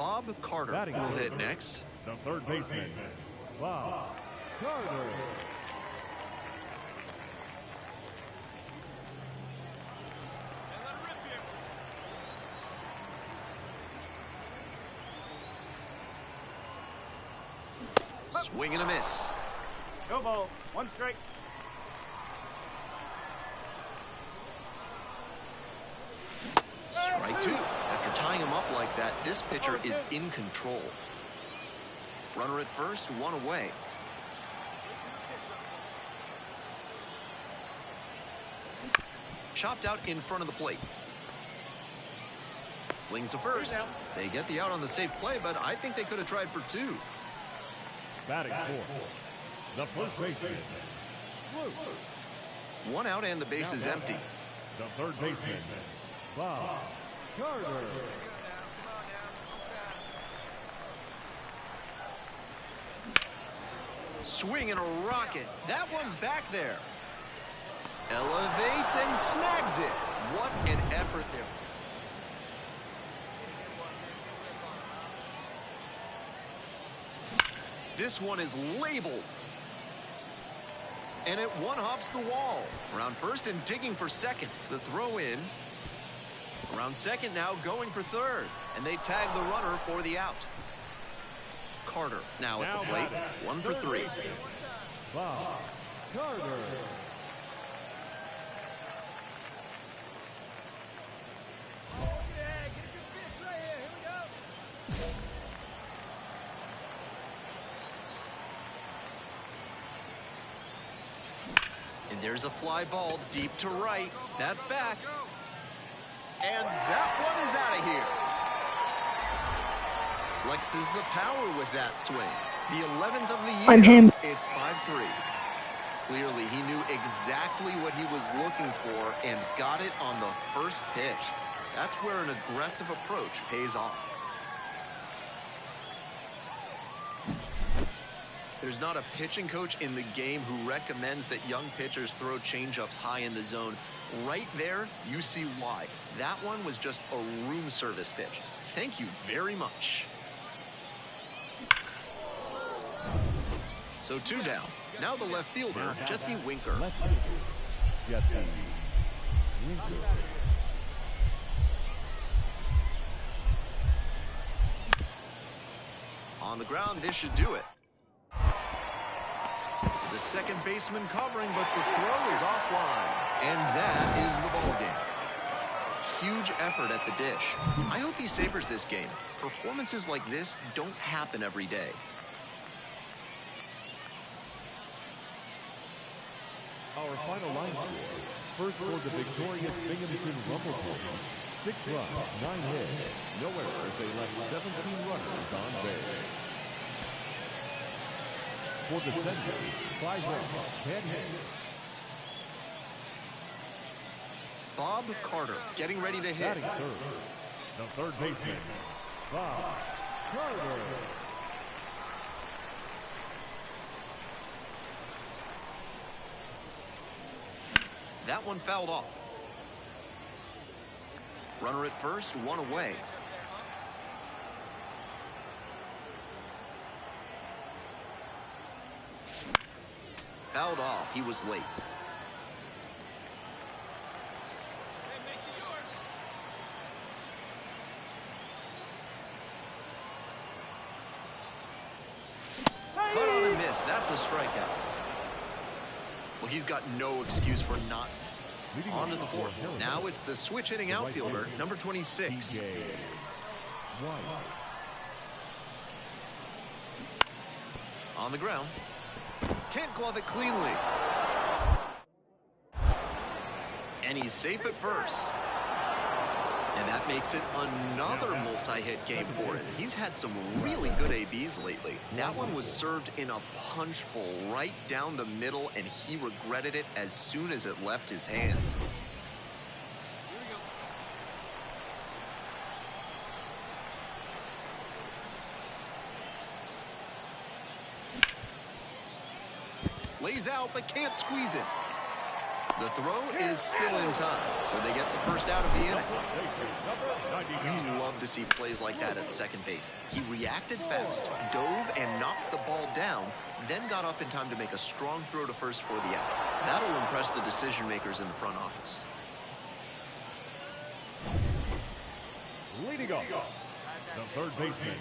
Bob Carter will hit next. The third baseman, Bob Carter. Swing and a miss. Go ball. One strike. Strike two. After tying him up like that, this pitcher is in control. Runner at first, one away. Chopped out in front of the plate. Slings to first. They get the out on the safe play, but I think they could have tried for two. Batting fourth, the first baseman, One out and the base is empty. the third baseman, Bob Carter. Swing and a rocket. That one's back there. Elevates and snags it. What an effort there. This one is labeled. And it one-hops the wall. Around first and digging for second. The throw in. Around second now, going for third. And they tag the runner for the out. Carter now at the plate. One for three. Bob Carter. And there's a fly ball deep to right. That's back. And that one is out of here. Flexes the power with that swing. The 11th of the year. I'm him. It's 5-3. Clearly, he knew exactly what he was looking for and got it on the first pitch. That's where an aggressive approach pays off. There's not a pitching coach in the game who recommends that young pitchers throw changeups high in the zone. Right there, you see why. That one was just a room service pitch. Thank you very much. So two down. Now the left fielder, Jesse Winker. Left fielder, Jesse Winker. On the ground, this should do it. The second baseman covering, but the throw is offline. And that is the ball game. Huge effort at the dish. I hope he savors this game. Performances like this don't happen every day. Our final line score. First for the victorious Binghamton Rumble Boys. 6 runs, 9 hits, no errors. They left 17 runners on base. For the Senators, 5 runs, 10 hits. Bob Carter getting ready to hit. Batting third, the third baseman, Bob Carter. That one fouled off. Runner at first, one away. Fouled off. He was late. Cut on and miss. That's a strikeout. Well, he's got no excuse for not. On to the fourth. Now it's the switch hitting outfielder, number 26. On the ground. Can't glove it cleanly. And he's safe at first. And that makes it another multi-hit game for him. He's had some really good ABs lately. That one was served in a punch bowl right down the middle, and he regretted it as soon as it left his hand. Lays out, but can't squeeze it. The throw is still in time, so they get the first out of the inning. You love to see plays like that at second base. He reacted fast, dove and knocked the ball down, then got up in time to make a strong throw to first for the out. That'll impress the decision makers in the front office. Leading off, the third baseman,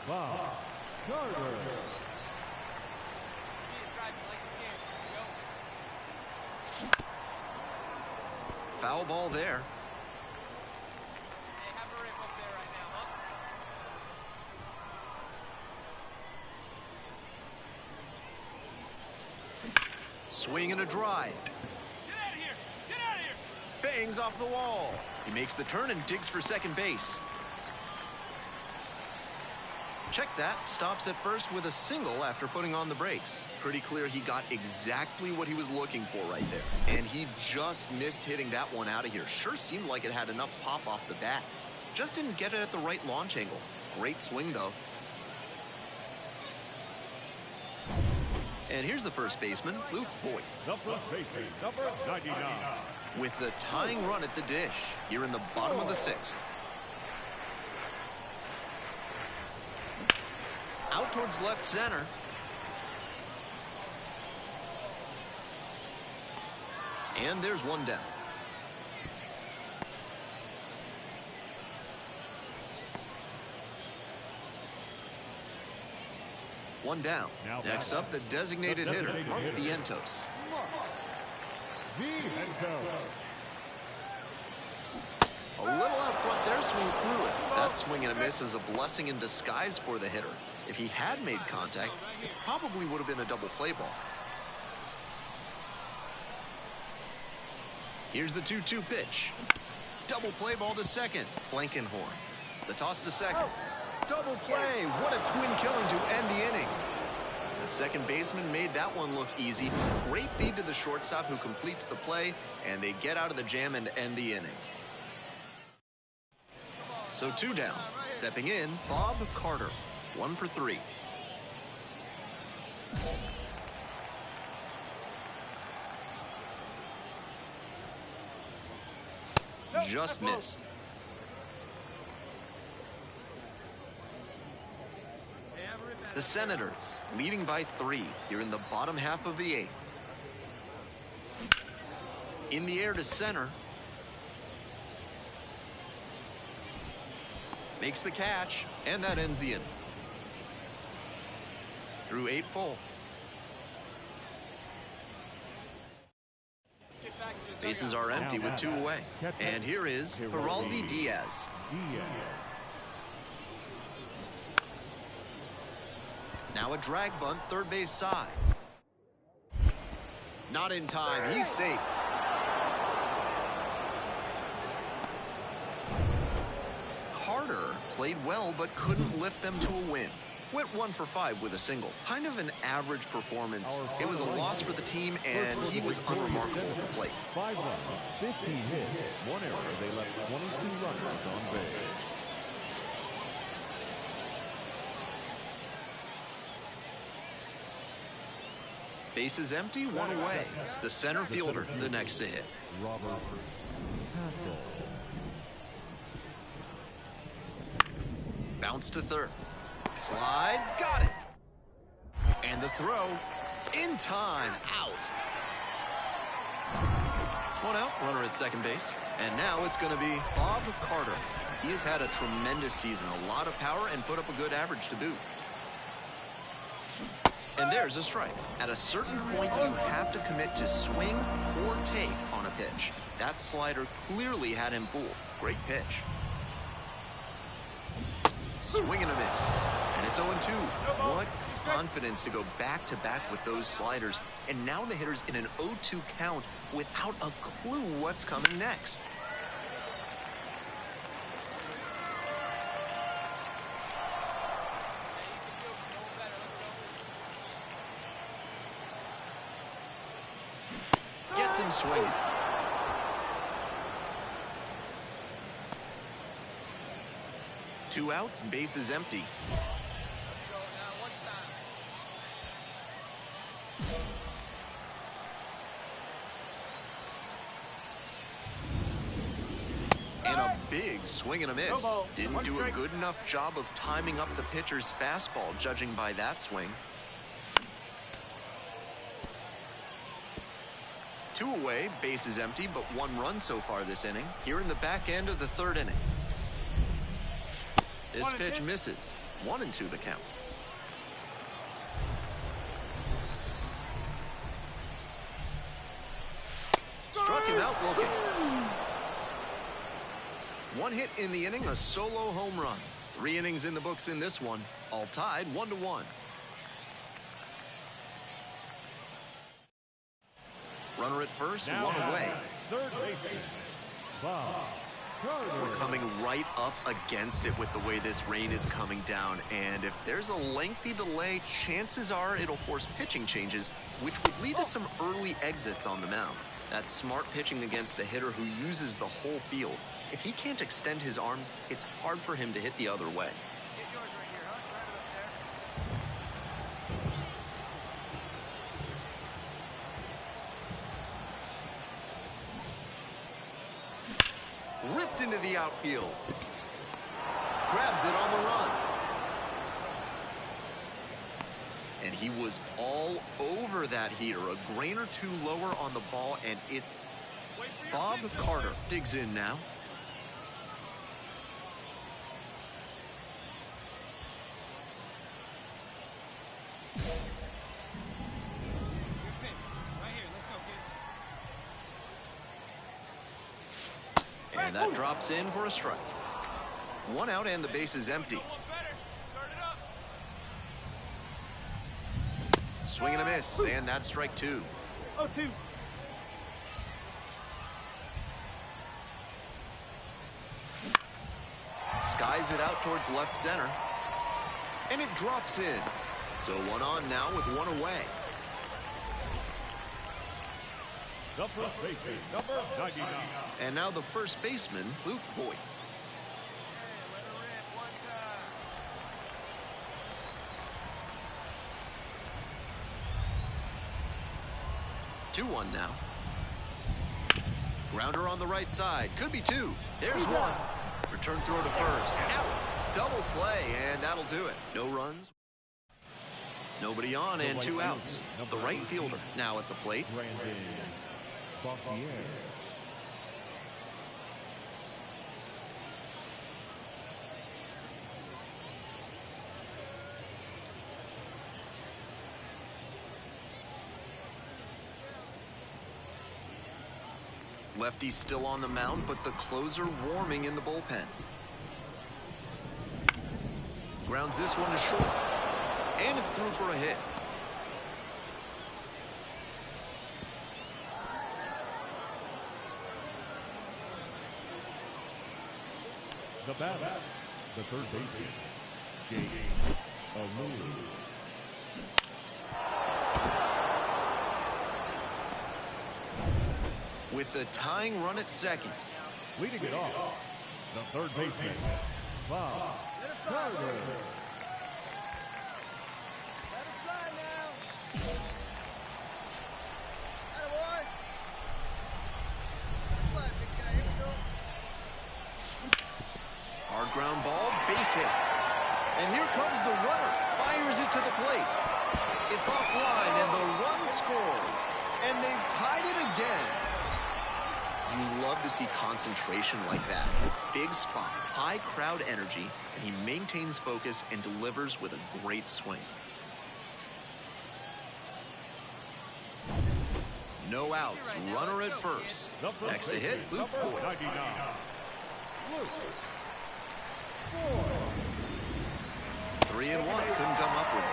Bob Carter. Foul ball there. Swing and a drive. Get out of here! Get out of here! Bangs off the wall. He makes the turn and digs for second base. Check that. Stops at first with a single after putting on the brakes. Pretty clear he got exactly what he was looking for right there. And he just missed hitting that one out of here. Sure seemed like it had enough pop off the bat. Just didn't get it at the right launch angle. Great swing, though. And here's the first baseman, Luke Voigt. The first baseman, number 99. With the tying run at the dish here in the bottom of the sixth. Out towards left center. And there's one down. One down. Next up, the designated hitter, Mark Vientos. A little out front there, swings through it. That swing and a miss is a blessing in disguise for the hitter. If he had made contact, it probably would have been a double play ball. Here's the 2-2 pitch. Double play ball to second. Blankenhorn. The toss to second. Double play. What a twin killing to end the inning. The second baseman made that one look easy. Great feed to the shortstop who completes the play, and they get out of the jam and end the inning. So 2 down. Stepping in, Bob Carter. 1 for 3. Just missed. The Senators leading by 3 here in the bottom half of the 8th. In the air to center. Makes the catch, and that ends the inning. Through 8 full. Bases are empty with 2 away. And here is Geraldi Diaz. Now a drag bunt, third base side. Not in time. He's safe. Carter played well, but couldn't lift them to a win. Went 1 for 5 with a single. Kind of an average performance. It was a loss for the team, and he was unremarkable at the plate. 5 runs, 15 hits, 1 error. They left 22 runners on base. Bases empty, 1 away. The center fielder, the next to hit. Robert Hassel. Bounce to third. Slides, got it. And the throw, in time, out. 1 out, runner at second base. And now it's going to be Bob Carter. He has had a tremendous season, a lot of power, and put up a good average to boot. And there's a strike. At a certain point, you have to commit to swing or take on a pitch. That slider clearly had him fooled. Great pitch. Swing and a miss. And it's 0-2. What confidence to go back-to-back with those sliders. And now the hitter's in an 0-2 count without a clue what's coming next. Gets him swinging. Two outs, bases empty. big swing and a miss. Didn't do a good enough job of timing up the pitcher's fastball, judging by that swing. 2 away, base is empty, but 1 run so far this inning. Here in the back end of the 3rd inning. This pitch misses. 1-2 the count. Struck him out looking. 1 hit in the inning, a solo home run. 3 innings in the books in this one. All tied 1-1. Runner at first, Now 1 away. Third baseman, Bob Carter. We're coming right up against it with the way this rain is coming down, and if there's a lengthy delay, chances are it'll force pitching changes, which would lead to some early exits on the mound. That's smart pitching against a hitter who uses the whole field. If he can't extend his arms, it's hard for him to hit the other way. Get yours right here, huh? Drive it up there. Ripped into the outfield. Grabs it on the run. And he was all over that heater. A grain or 2 lower on the ball, and it's Bob Carter. Digs in now. And that drops in for a strike. 1 out and the base is empty. Swing and a miss, and that's strike 2. 0-2. Skies it out towards left center. And it drops in. So 1 on now with 1 away. The first baseman, number 99. And now the first baseman, Luke Voigt. Hey, let her rip one time. 2-1 now. Grounder on the right side. Could be 2. There's 1. Return throw to first. Out. Double play, and that'll do it. No runs. Nobody on and 2 outs. The right fielder now at the plate. Brandon Boffier. Lefty still on the mound, but the closer warming in the bullpen. Grounds this one to short. And it's through for a hit. The batter, the third baseman, Jake Alou. With the tying run at second. Leading it off, the third baseman, Bob Carter. Let it fly now. Attaboy. Fly, big guy. Here we go. Hard ground ball, base hit. And here comes the runner. Fires it to the plate. It's offline, and the run scores. And they've tied it again. You love to see concentration like that. Big spot, high crowd energy, and he maintains focus and delivers with a great swing. No outs, runner at first. Next to hit, Luke Voigt. 99. Luke. 3-1, couldn't come up with it.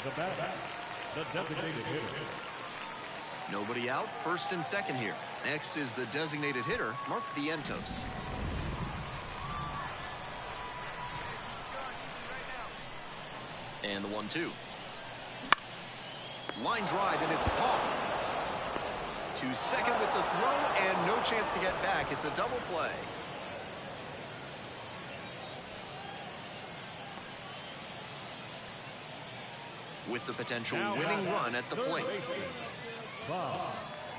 The batter, the designated hitter. Nobody out, first and second here. Next is the designated hitter, Mark Vientos. And the 1-2. Line drive, and it's caught. To second with the throw, and no chance to get back. It's a double play. With the potential winning run at the plate. Bob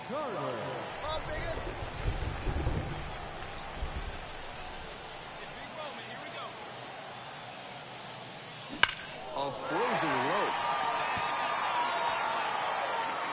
Carter. Come on, Biggin. A frozen rope.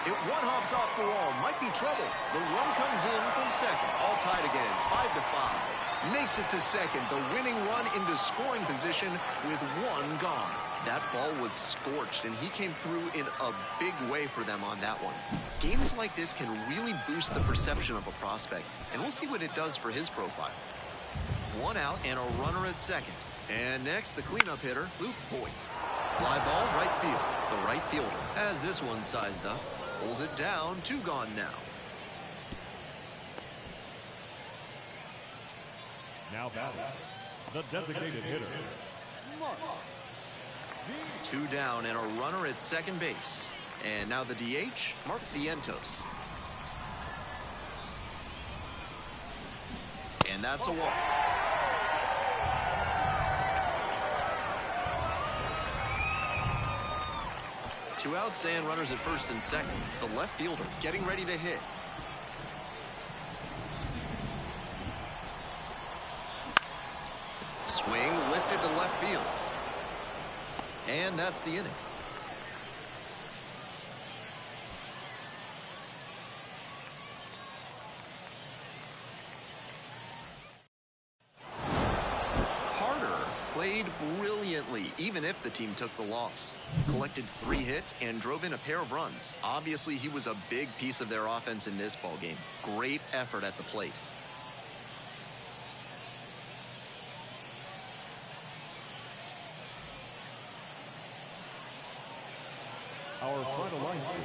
It one-hops off the wall. Might be trouble. The run comes in from second. All tied again. 5-5. Makes it to second. The winning run into scoring position with one gone. That ball was scorched, and he came through in a big way for them on that one. Games like this can really boost the perception of a prospect, and we'll see what it does for his profile. One out and a runner at second. And next, the cleanup hitter, Luke Voigt. Fly ball, right field. The right fielder has this one sized up. Pulls it down, 2 gone now. Now batting, the designated hitter, Mark. 2 down and a runner at second base. And now the DH, Mark Vientos. And that's a walk. Two outs and runners at first and second. The left fielder getting ready to hit. Swing lifted to left field. And that's the inning. Played brilliantly, even if the team took the loss. Collected 3 hits and drove in a pair of runs. Obviously, he was a big piece of their offense in this ballgame. Great effort at the plate. Our final line score.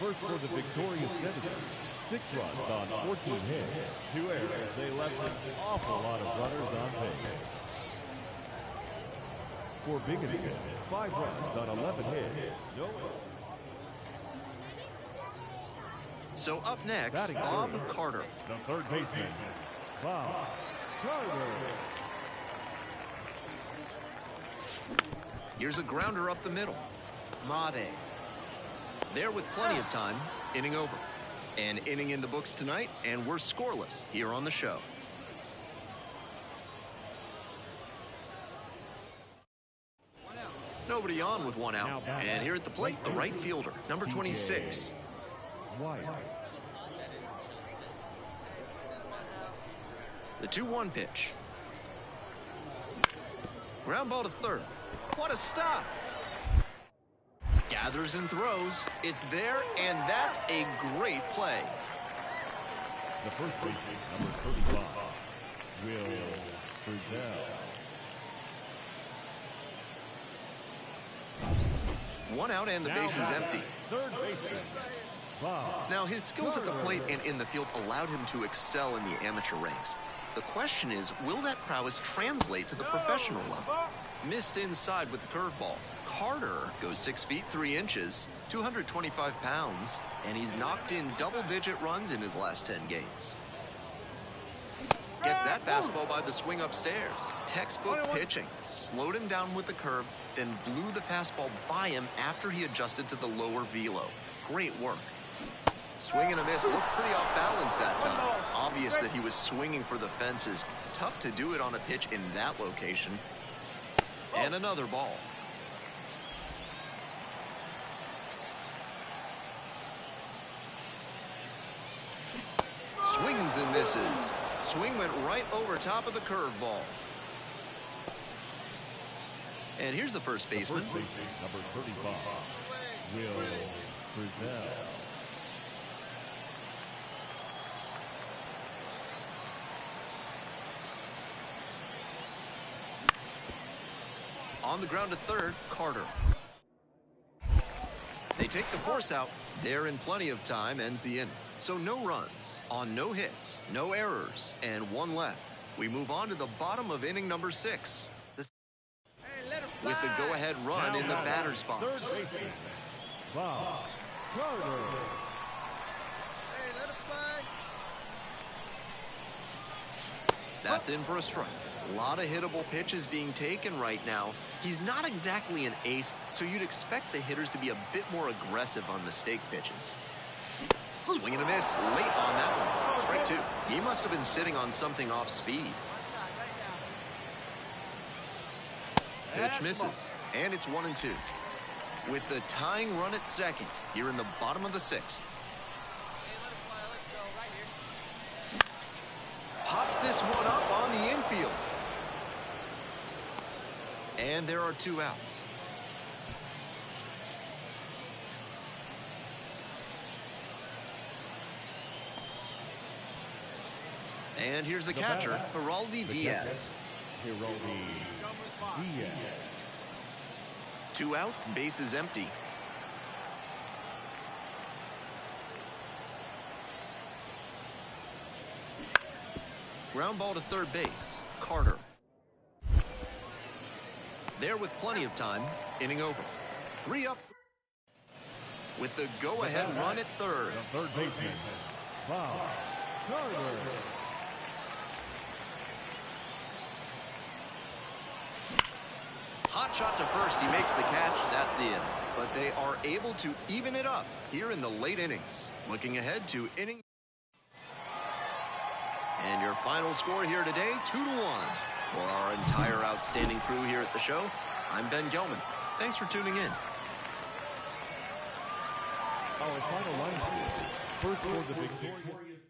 First for the victorious Senators. 6 runs on 14 hits. 2 errors. They left an awful lot of runners on base. For Binghamton, 5 runs on 11 hits. No errors. So up next, Bob Carter. The third baseman, Bob Carter. Here's a grounder up the middle. Made. There with plenty of time, inning over. An inning in the books tonight, and we're scoreless here on the show. Nobody on with 1 out. And here at the plate, the right fielder, number 26. White. The 2-1 pitch. Ground ball to third. What a stop! Gathers and throws. It's there, and that's a great play. The first baseman, number 35, Will Frizzell. 1 out and the base is empty. Third baseman, Bob. Now, his skills at the plate and in the field allowed him to excel in the amateur ranks. The question is, will that prowess translate to the professional level? Missed inside with the curveball. Carter goes 6 feet 3 inches, 225 pounds, and he's knocked in double-digit runs in his last 10 games. Gets that fastball by the swing upstairs. Textbook pitching. Slowed him down with the curve, then blew the fastball by him after he adjusted to the lower velo. Great work. Swing and a miss. Looked pretty off balance that time. Obvious that he was swinging for the fences. Tough to do it on a pitch in that location. And another ball. Swings and misses. Swing went right over top of the curveball. And here's the first baseman. Number 35, Will Frizzell. On the ground to third, Carter. They take the force out. They're in plenty of time, ends the inning. So no runs, on no hits, no errors, and 1 left. We move on to the bottom of inning number 6. With the go-ahead run in the batter's box. Third baseman, Bob Carter. Hey, let it fly. That's in for a strike. A lot of hittable pitches being taken right now. He's not exactly an ace, so you'd expect the hitters to be a bit more aggressive on mistake pitches. Swing and a miss late on that one. Strike two. He must have been sitting on something off speed. Pitch misses, and it's 1-2. With the tying run at second here in the bottom of the sixth. Pops this one up on the infield. And there are two outs. And here's the catcher, Geraldi Diaz. Two outs, bases empty. Ground ball to third base, Carter. There with plenty of time, inning over. 3 up. With the go-ahead run at third. The third baseman, Bob Carter. Hot shot to first, he makes the catch, that's the inning. But they are able to even it up here in the late innings. Looking ahead to inning. And your final score here today, 2-1. For our entire outstanding crew here at the show, I'm Ben Gelman. Thanks for tuning in. Our final line score, first for the victorious.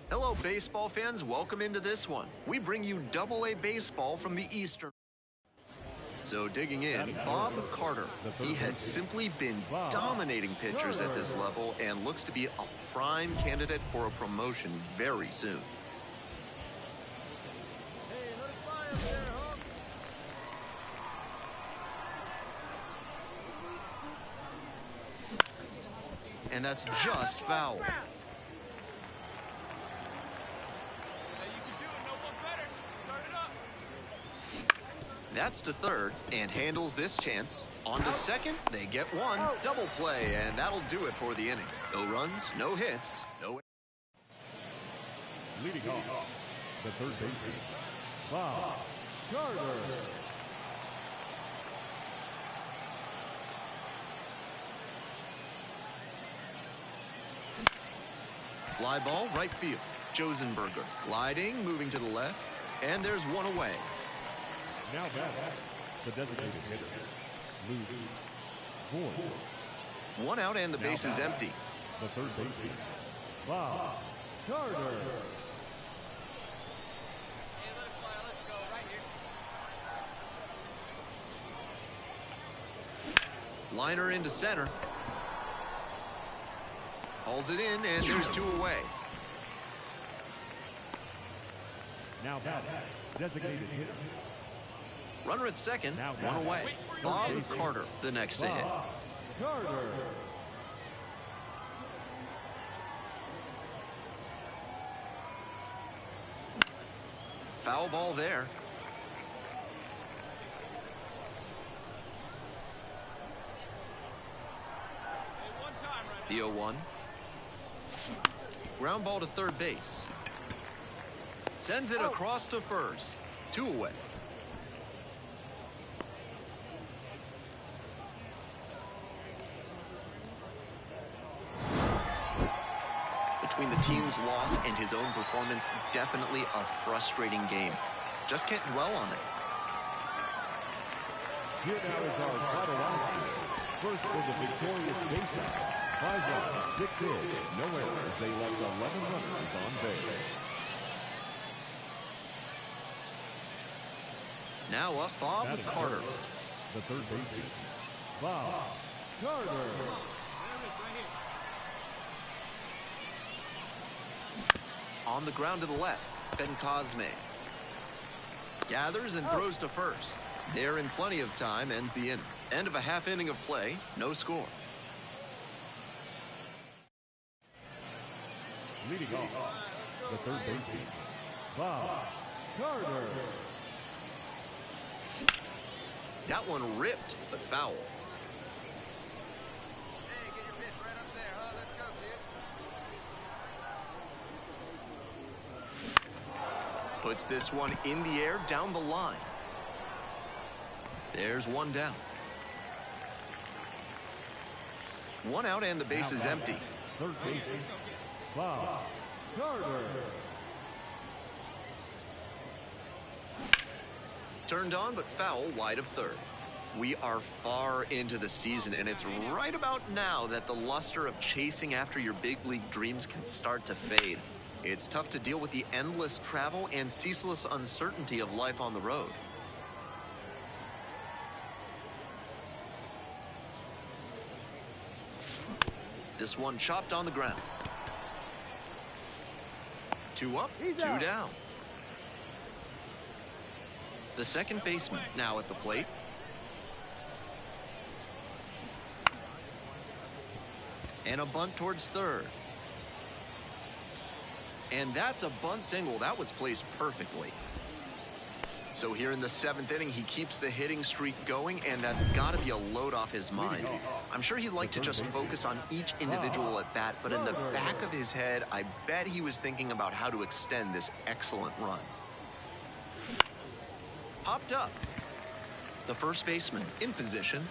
Hello, baseball fans. Welcome into this one. We bring you Double-A baseball from the Eastern. So digging in, Bob Carter. He has simply been dominating pitchers at this level and looks to be a prime candidate for a promotion very soon. Hey, let it fly up there, Hawk. And that's just foul. That's to third and handles this chance. On to second, they get one. Double play, and that'll do it for the inning. No runs, no hits, no... Leading off, the third baseman, Bob Carter. Fly ball, right field. Josenberger gliding, moving to the left, and there's one away. Now back, the designated hitter, Luke Boyd. One out and the base is empty. The third baseman, Bob Carter. Hey, let it fly. Let's go right here. Liner into center. Hauls it in, and there's two away. Now back, designated hitter, Runner at second, Now one back. away. Bob Carter, the next to hit. Bob Carter. Foul ball there. Hey, one time right The 0-1. Ground ball to third base. Sends it across to first. Two away. Between the team's loss and his own performance, definitely a frustrating game. Just can't dwell on it. Here now is our final outfield. First for the victorious baseout. 5 runs, 6 hits, no errors. They left 11 runners on base. Now up, Bob Batting Carter. third, the third baseman, Bob Carter. On the ground to the left, Ben Cosme. Gathers and throws to first. There in plenty of time, ends the inning. End of a half inning of play, no score. Leading off, the third baseman, Bob Carter. That one ripped, but foul. Hey, get your pitch right up there, huh? Let's go, kid. Puts this one in the air down the line. There's one down. One out and the base is empty. Third baseman, Bob Carter. Turned on, but foul wide of third. We are far into the season, and it's right about now that the luster of chasing after your big league dreams can start to fade. It's tough to deal with the endless travel and ceaseless uncertainty of life on the road. This one chopped on the ground. Two up, two down. The second baseman now at the plate. And a bunt towards third. And that's a bunt single. That was placed perfectly. So here in the seventh inning, he keeps the hitting streak going, and that's got to be a load off his mind. I'm sure he'd like to just focus on each individual at bat, but in the back of his head, I bet he was thinking about how to extend this excellent run. Popped up. The first baseman in position.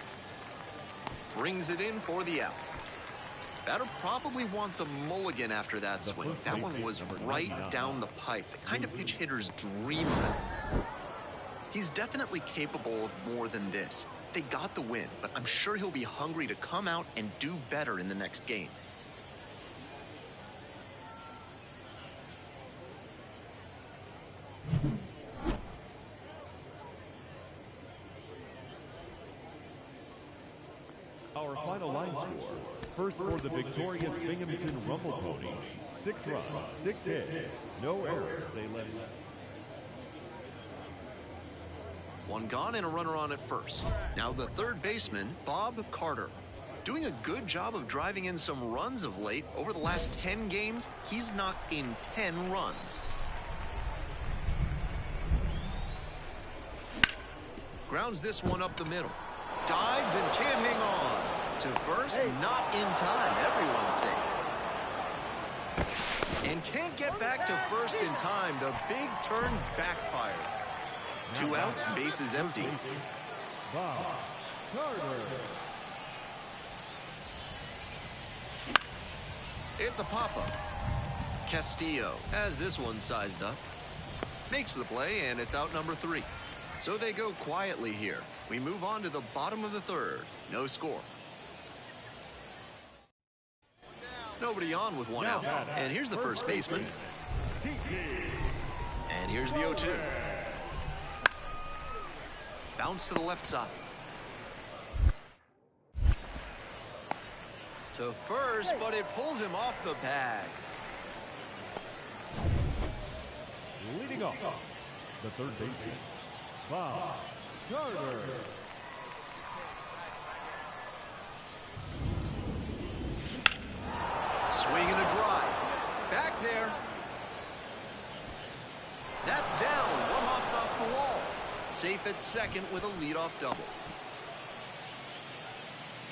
Brings it in for the out. Batter probably wants a mulligan after that swing. That one was right down the pipe. The kind of pitch hitters dream about. He's definitely capable of more than this. They got the win, but I'm sure he'll be hungry to come out and do better in the next game. Our final line score. First for the victorious Binghamton Rumble Ponies. 6 runs, 6 hits, no errors. They left. One gone and a runner on at first. Now the third baseman, Bob Carter. Doing a good job of driving in some runs of late. Over the last 10 games, he's knocked in 10 runs. Grounds this one up the middle. Dives and can't hang on. To first, not in time. Everyone's safe. And can't get back to first in time. The big turn backfired. 2 outs, base is empty. Bob Carter. It's a pop-up. Castillo has this one sized up. Makes the play, and it's out number 3. So they go quietly here. We move on to the bottom of the third. No score. Nobody on with one out. And here's the first baseman. And here's the 0-2. Bounce to the left side. To first, but it pulls him off the bag. Leading off, the third baseman, Bob Carter. Swing and a drive. Back there. That's down. One hops off the wall. Safe at second with a leadoff double.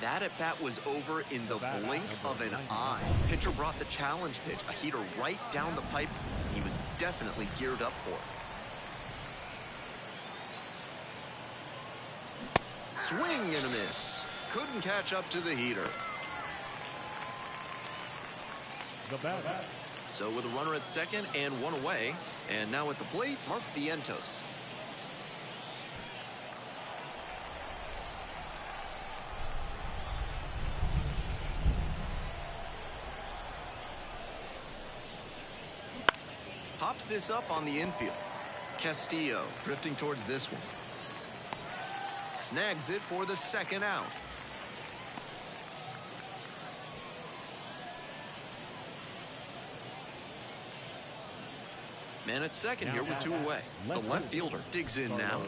That at-bat was over in the blink of an eye. Pitcher brought the challenge pitch, a heater right down the pipe. He was definitely geared up for it. Swing and a miss. Couldn't catch up to the heater. The batter. So with a runner at second and one away, and now at the plate, Mark Vientos. Pops this up on the infield. Castillo drifting towards this one. Snags it for the second out. Man at second here with 2 away. The left fielder digs in now.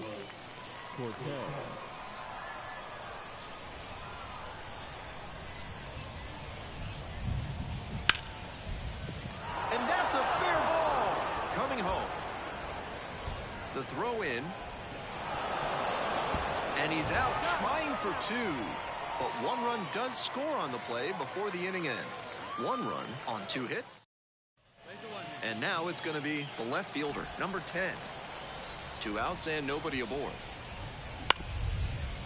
And that's a fair ball. Coming home. The throw in. And he's out trying for 2. But 1 run does score on the play before the inning ends. 1 run on 2 hits. And now it's going to be the left fielder, number 10. 2 outs and nobody aboard.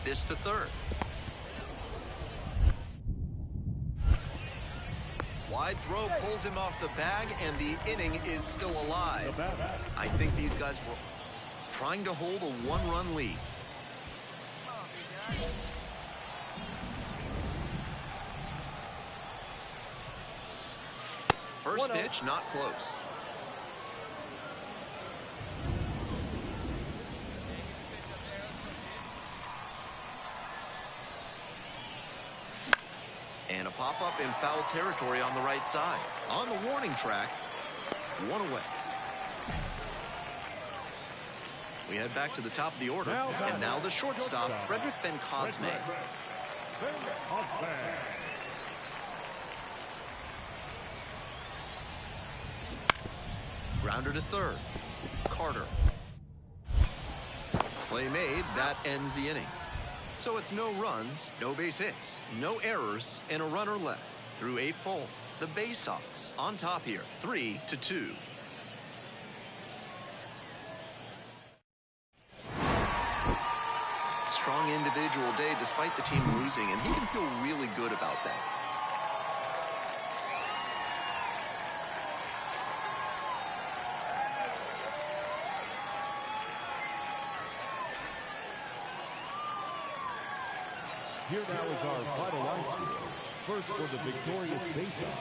This to third. Wide throw pulls him off the bag, and the inning is still alive. I think these guys were trying to hold a 1-run lead. First pitch, not close. And a pop-up in foul territory on the right side. On the warning track, 1 away. We head back to the top of the order, and now the shortstop, Frederick Ben Cosme. Grounder to third. Carter. Play made. That ends the inning. So it's no runs, no base hits, no errors, and a runner left. Through 8 full. The Bay Sox on top here, 3-2. Strong individual day despite the team losing, and he can feel really good about that. Here now is our final line score. First for the victorious base-off.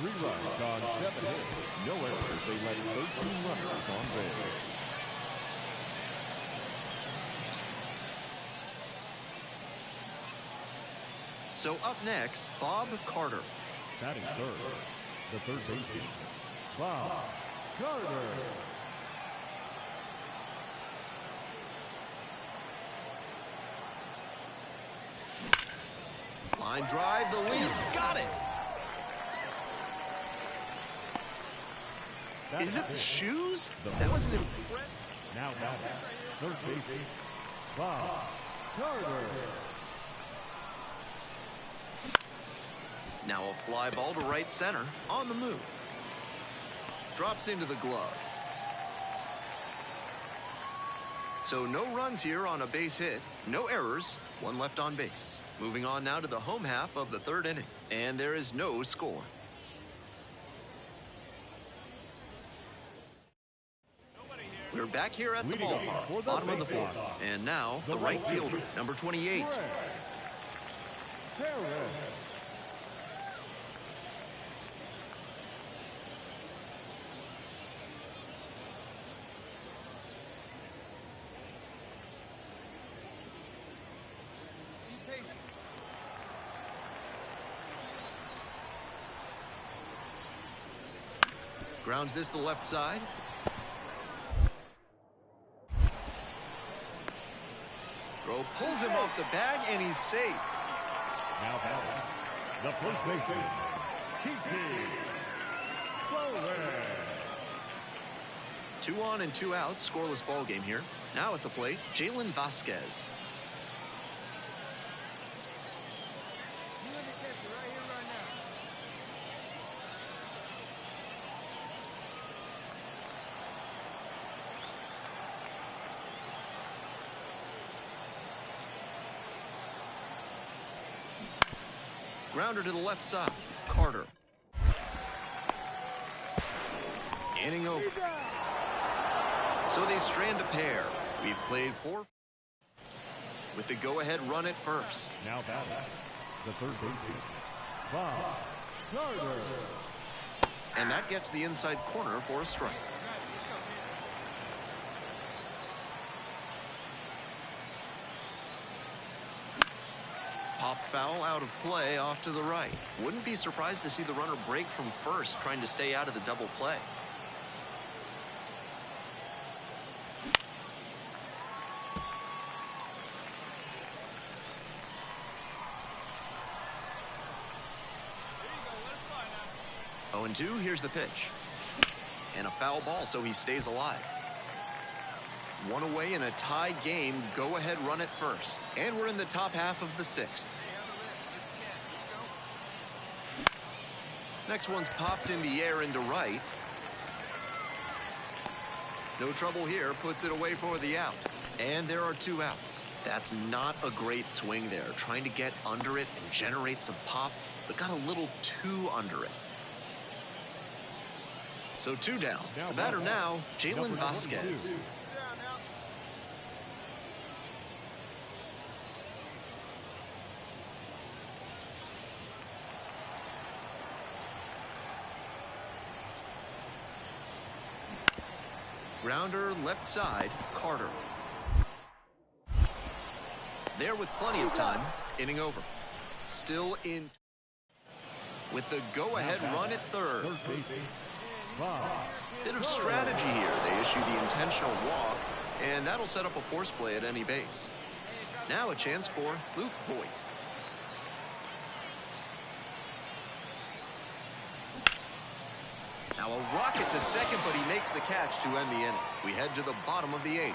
3 runs on 7 hits. No errors. They led 13 runners on base. So up next, Bob Carter. Batting third, the third baseman, Bob Carter. Line drive, the lead, got it! Is it the shoes? That was an impressive. Now batting, third baseman, Bob Carter. Now a fly ball to right center, on the move. Drops into the glove. So no runs here on a base hit, no errors, 1 left on base. Moving on now to the home half of the third inning, and there is no score. We're back here at the Leading off ballpark, for the bottom of the bases. fourth. And now, the right fielder, number 28. Perez. Be patient. Grounds this to the left side. Throw pulls him off the bag, and he's safe. Now batting, the first baseman, pt5. 2 on and 2 out, scoreless ball game here. Now at the plate, Jalen Vasquez. You and the catcher right here, right now. Grounder to the left side, Carter. Inning over. So they strand a pair. We've played 4 with the go-ahead run at first. Now batting, the third baseman, Bob Carter. And that gets the inside corner for a strike. Pop foul out of play off to the right. Wouldn't be surprised to see the runner break from first, trying to stay out of the double play. There you go. Let it fly now. 0-2, here's the pitch. And a foul ball, so he stays alive. 1 away in a tie game, go-ahead run at first. And we're in the top half of the 6th. Next one's popped in the air into right. No trouble here, puts it away for the out. And there are 2 outs. That's not a great swing there, trying to get under it and generate some pop, but got a little too under it. So 2 down. The batter now, Jalen Vasquez. Grounder left side, Carter. There with plenty of time, inning over. Still in with the go-ahead run at third. Third baseman, Bob Bit of strategy here. They issue the intentional walk, and that'll set up a force play at any base. Now a chance for Luke Voigt. Now a rocket to second, but he makes the catch to end the inning. We head to the bottom of the 8th.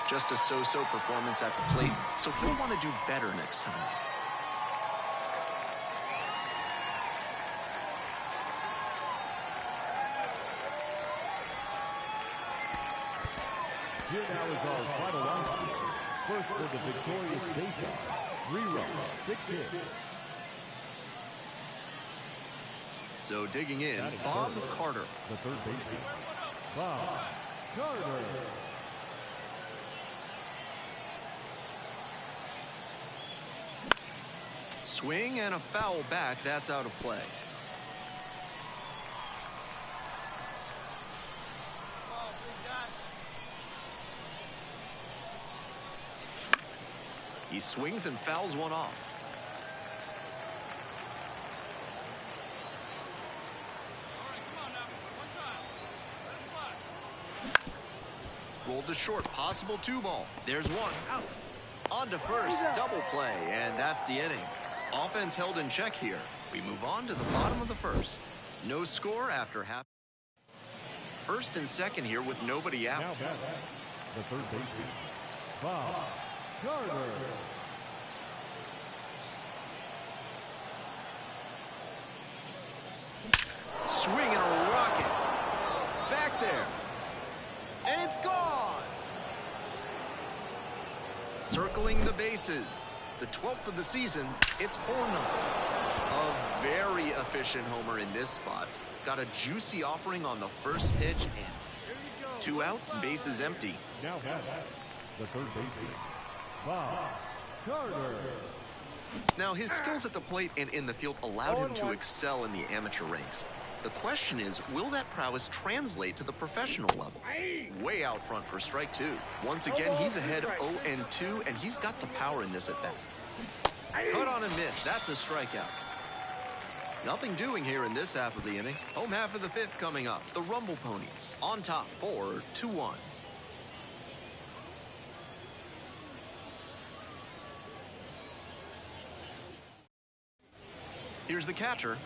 Just a so-so performance at the plate, so he'll want to do better next time. Here now is our final line. First for the victorious base-off, 3 runs, 6 hits. So digging in, Batting Bob third. Carter. The third baseman, Bob Carter. Swing and a foul back, that's out of play. Oh, big guy. He swings and fouls one off. All right, come on now. One time. Let it fly. Rolled to short, possible 2-ball. There's one, out. On to first, double play, and that's the inning. Offense held in check here. We move on to the bottom of the 1st. No score after half. 1st and 2nd here with nobody out. Now batting, the third baseman, Bob Carter. Swing and a rocket. Back there. And it's gone! Circling the bases. The 12th of the season, it's 4-0. A very efficient homer in this spot. Got a juicy offering on the first pitch and 2 outs, bases empty. Now the third baseman, Bob Carter. Now, his skills at the plate and in the field allowed him to excel in the amateur ranks. The question is, will that prowess translate to the professional level? Way out front for strike 2. Once again, he's ahead 0-2, and he's got the power in this at bat. Cut on and miss. That's a strikeout. Nothing doing here in this half of the inning. Home half of the 5th coming up. The Rumble Ponies on top 4-1. Here's the catcher,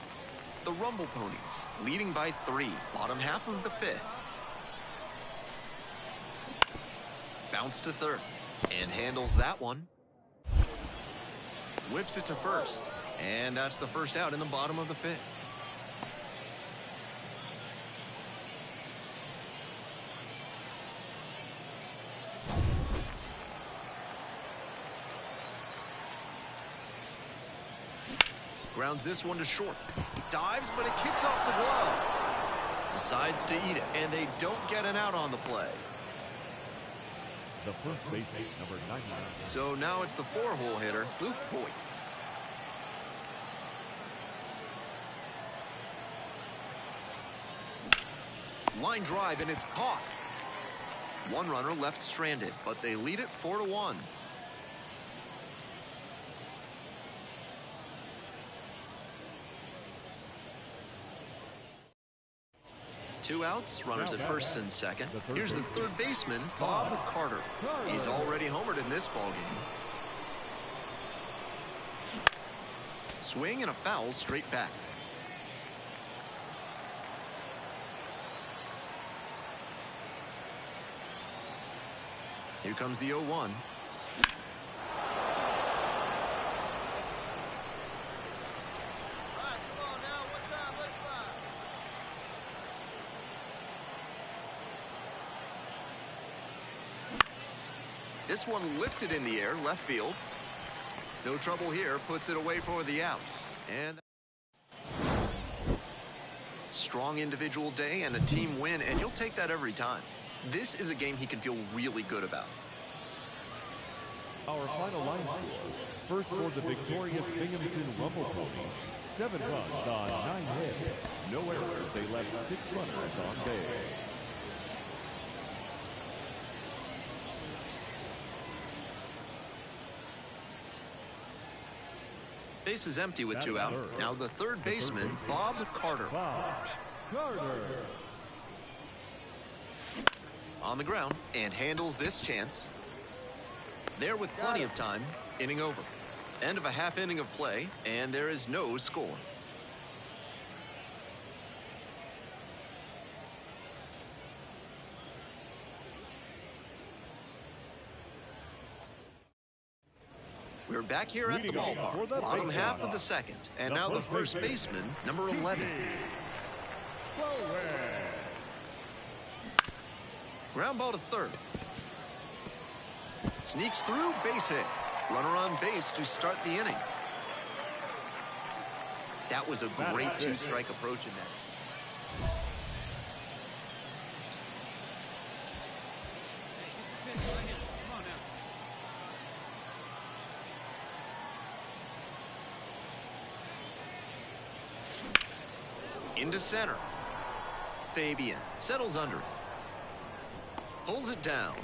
the Rumble Ponies, leading by 3, bottom half of the 5th. Bounce to third, and handles that one. Whips it to first, and that's the first out in the bottom of the 5th. Grounds this one to short. Dives, but it kicks off the glove. Decides to eat it, and they don't get an out on the play. The first baseman, number 99. So now it's the 4-hole hitter, Luke Voigt. Line drive, and it's caught. One runner left stranded, but they lead it 4-1. 2 outs, runners at first and second. Here's the third baseman, Bob Carter. He's already homered in this ballgame. Swing and a foul straight back. Here comes the 0-1. This one lifted in the air, left field. No trouble here, puts it away for the out. And strong individual day and a team win, and you'll take that every time. This is a game he can feel really good about. Our final line score, first for the victorious Binghamton Rumble Ponies, 7 runs on 9 hits. No errors, they left 6 runners on base. Base is empty with 2 out. Now the third baseman, Bob Carter. Bob Carter. On the ground and handles this chance. There with plenty of time, inning over. End of a half inning of play, and there is no score. We're back here at the ballpark, bottom half of the 2nd. And now the first baseman, number 11. Ground ball to third. Sneaks through, base hit. Runner on base to start the inning. That was a great 2-strike approach in that. Into center. Fabian settles under it. Pulls it down.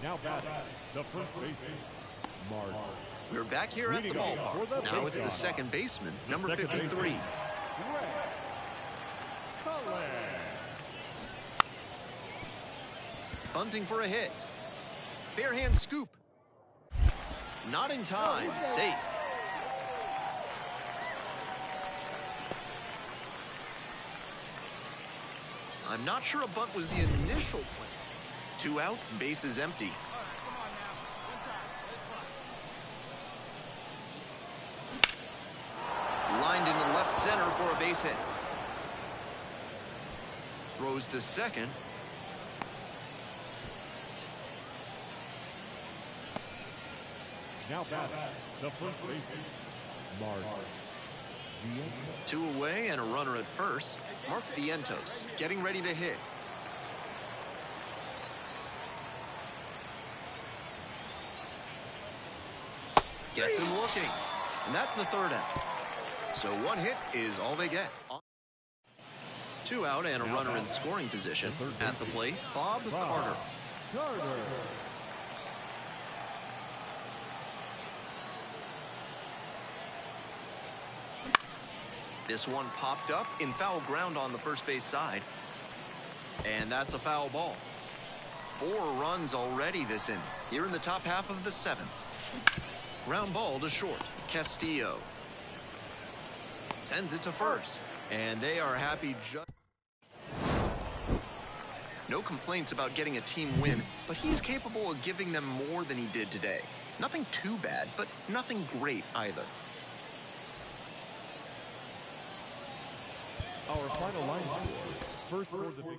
Now batting, the first baseman, Mark. We're back here at the ballpark. Now it's the second baseman, number 53. Bunting for a hit. Bare hand scoop. Not in time. Safe. I'm not sure a bunt was the initial plan. 2 outs, base is empty. Lined into left center for a base hit. Throws to second. Now batting, the first baseman, Mark Vientos. 2 away and a runner at first. Mark Vientos getting ready to hit. Gets him looking. And that's the third out. So 1 hit is all they get. 2 out and a runner in scoring position. At the plate, Bob Carter. This one popped up in foul ground on the first base side. And that's a foul ball. 4 runs already this inning. Here in the top half of the 7th. Ground ball to short. Castillo sends it to first. And they are happy just... No complaints about getting a team win, but he's capable of giving them more than he did today. Nothing too bad, but nothing great either. Our final line score. First for the big...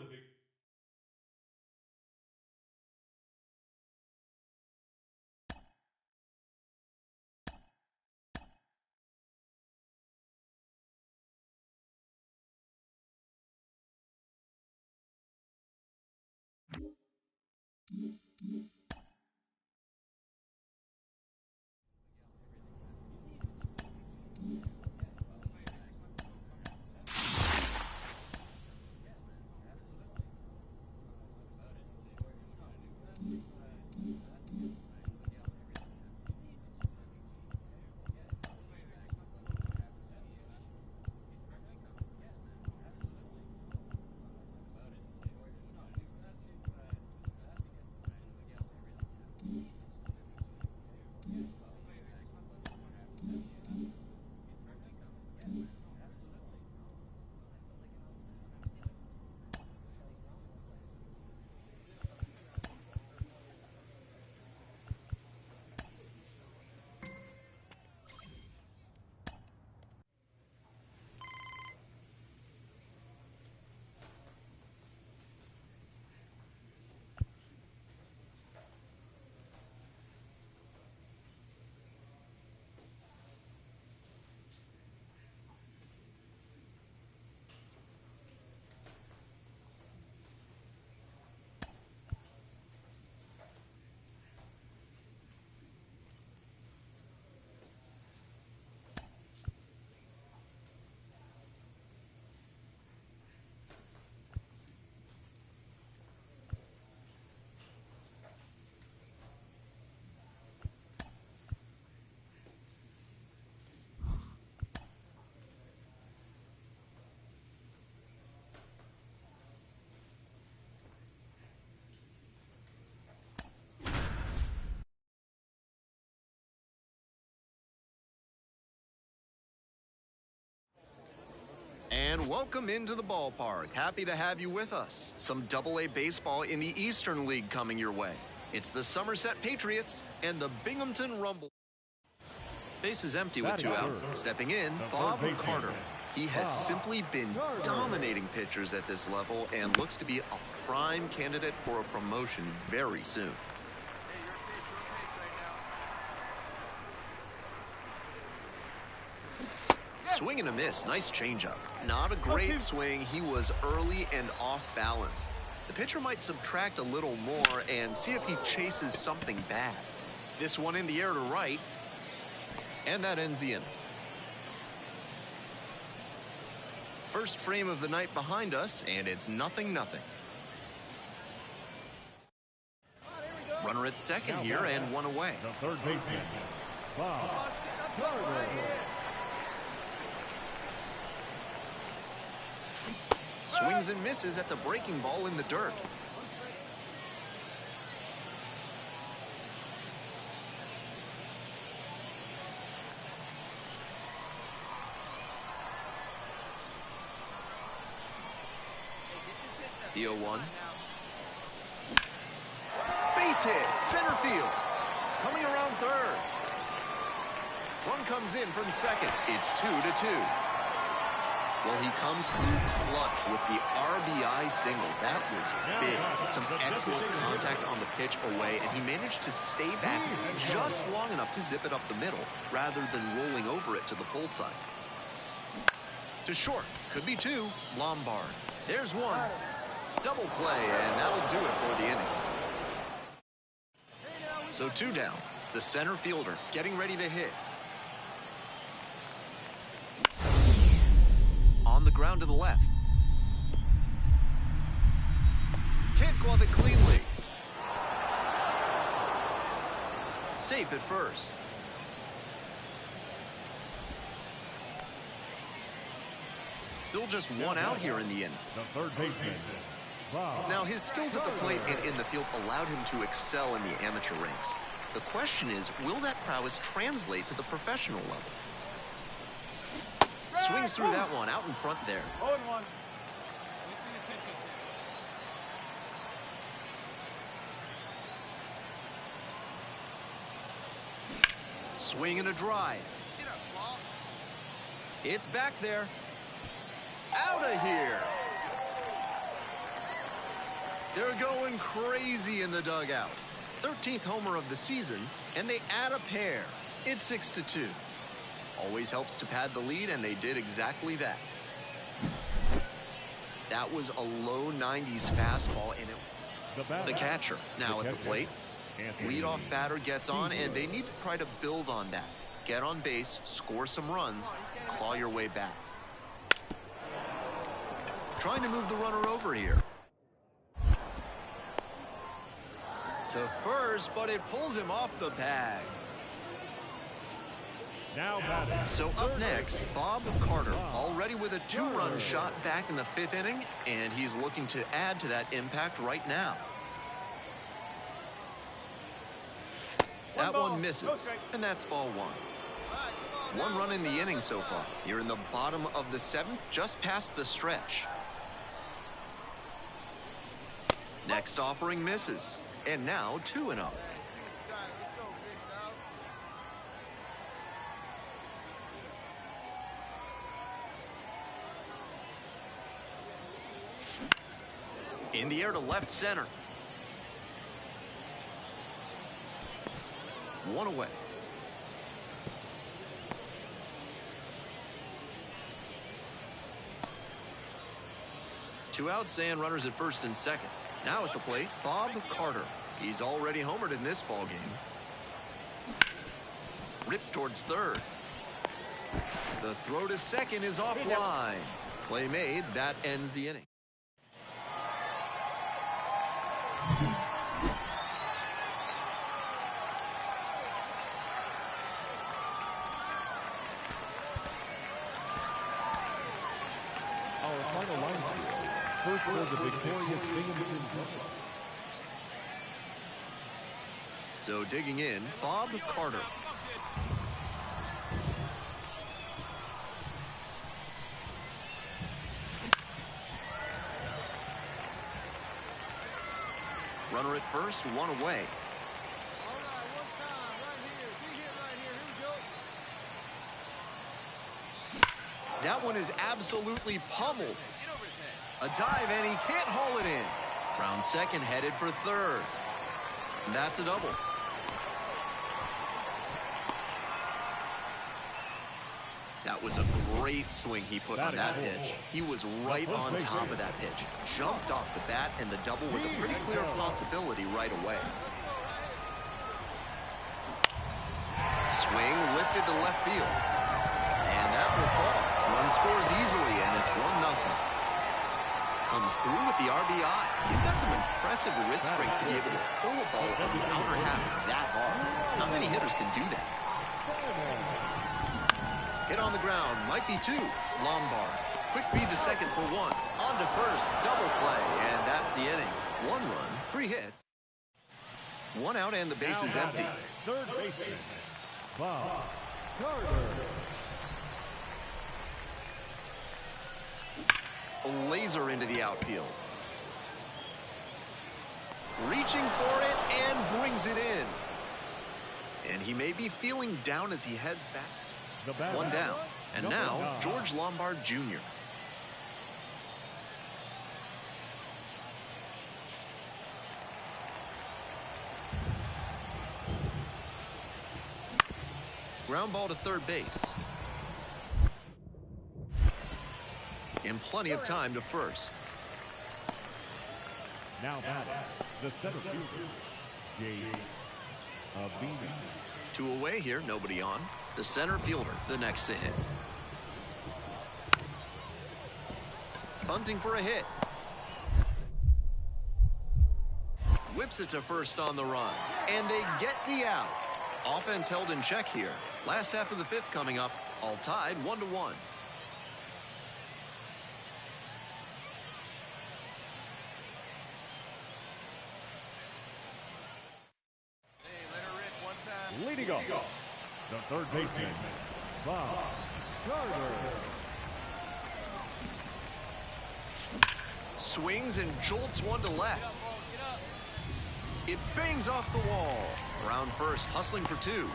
And welcome into the ballpark. Happy to have you with us. Some Double-A baseball in the Eastern League coming your way. It's the Somerset Patriots and the Binghamton Rumble. Base is empty with 2 out. Stepping in, Bob Carter. He has simply been dominating pitchers at this level and looks to be a prime candidate for a promotion very soon. Swing and a miss. Nice changeup. Not a great swing. He was early and off balance. The pitcher might subtract a little more and see if he chases something bad. This one in the air to right. And that ends the inning. First frame of the night behind us, and it's 0-0. Runner at second here and 1 away. The third baseman, Bob Carter. Swings and misses at the breaking ball in the dirt. The 0-1. Base hit, center field. Coming around third. Run comes in from second. It's 2-2. Well, he comes through clutch with the RBI single. That was big. Some excellent contact on the pitch away, and he managed to stay back just long enough to zip it up the middle rather than rolling over it to the pull side. To short, could be two. Lombard. There's one. Double play, and that'll do it for the inning. So 2 down. The center fielder getting ready to hit. On the ground to the left. Can't glove it cleanly. Safe at first. Still just 1 out here in the inning. The third baseman, Bob. Now, his skills at the plate and in the field allowed him to excel in the amateur ranks. The question is, will that prowess translate to the professional level? Swings through that one out in front there. 0-1. Swing and a drive. It's back there. Out of here. They're going crazy in the dugout. 13th homer of the season, and they add a pair. It's 6-2. Always helps to pad the lead, and they did exactly that. That was a low 90s fastball, and the catcher now at the plate. Leadoff batter gets on, and they need to try to build on that. Get on base, score some runs, claw your way back. Trying to move the runner over here. To first, but it pulls him off the bag. Now batting. So up next, Bob Carter, already with a 2-run shot back in the 5th inning, and he's looking to add to that impact right now. That one misses, and that's ball 1. 1 run in the inning so far. You're in the bottom of the 7th, just past the stretch. Next offering misses, and now 2-0. In the air to left center. 1 away. Two outs and runners at first and second. Now at the plate, Bob Carter. He's already homered in this ball game. Ripped towards third. The throw to second is offline. Play made. That ends the inning. Our final line score. First for the victorious Binghamton Rumble. So digging in, Bob Carter. Runner at first, 1 away. All right, 1 time, right here. Big hit right here. Here we go. That one is absolutely pummeled. A dive, and he can't haul it in. Round second, headed for third. And that's a double. That was a great swing he put on that pitch. He was right on top of that pitch. Jumped off the bat, and the double was a pretty clear possibility right away. Swing lifted to left field. And that will fall. Run scores easily, and it's 1-0. Comes through with the RBI. He's got some impressive wrist strength to be able to pull a ball on the outer half that hard. Not many hitters can do that. Hit on the ground, might be 2. Lombard. Quick feed to second for 1. On to first, double play, and that's the inning. 1 run, 3 hits. 1 out and the base is empty. Third baseman, Bob Carter. A laser into the outfield. Reaching for it and brings it in. And he may be feeling down as he heads back. 1 down. And now, George Lombard Jr. Ground ball to third base. And plenty of time to first. Now batting, the center fielder, Jace Avina. 2 away here, nobody on. The center fielder, the next to hit. Bunting for a hit. Whips it to first on the run. And they get the out. Offense held in check here. Last half of the 5th coming up. All tied 1-1. Leading off, the third baseman, Bob Carter. Swings and jolts one to left. It bangs off the wall. Around first, hustling for 2.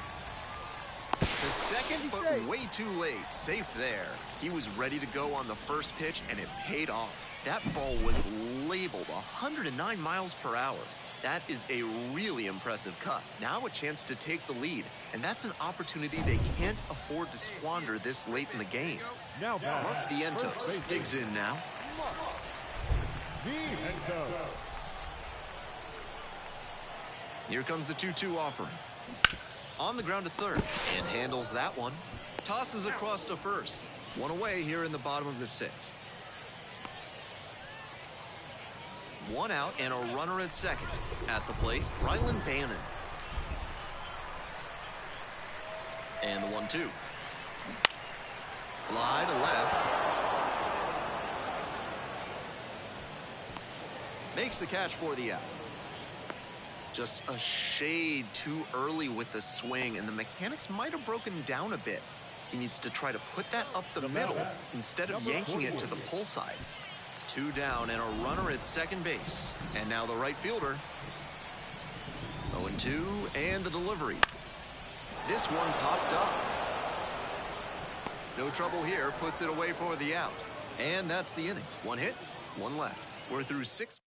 The second, but way too late. Safe there. He was ready to go on the first pitch, and it paid off. That ball was labeled 109 miles per hour. That is a really impressive cut. Now a chance to take the lead, and that's an opportunity they can't afford to squander this late in the game. Now Mark Vientos digs in now. Vientos. Here comes the 2-2 offering. On the ground to third, and handles that one. Tosses across to first. 1 away here in the bottom of the 6th. 1 out and a runner at second. At the plate, Rylan Bannon. And the 1-2. Fly to left. Makes the catch for the out. Just a shade too early with the swing, and the mechanics might have broken down a bit. He needs to try to put that up the middle instead of yanking it to the pull side. 2 down and a runner at second base. And now the right fielder. 0-2 and the delivery. This one popped up. No trouble here, puts it away for the out. And that's the inning. 1 hit, 1 left. We're through 6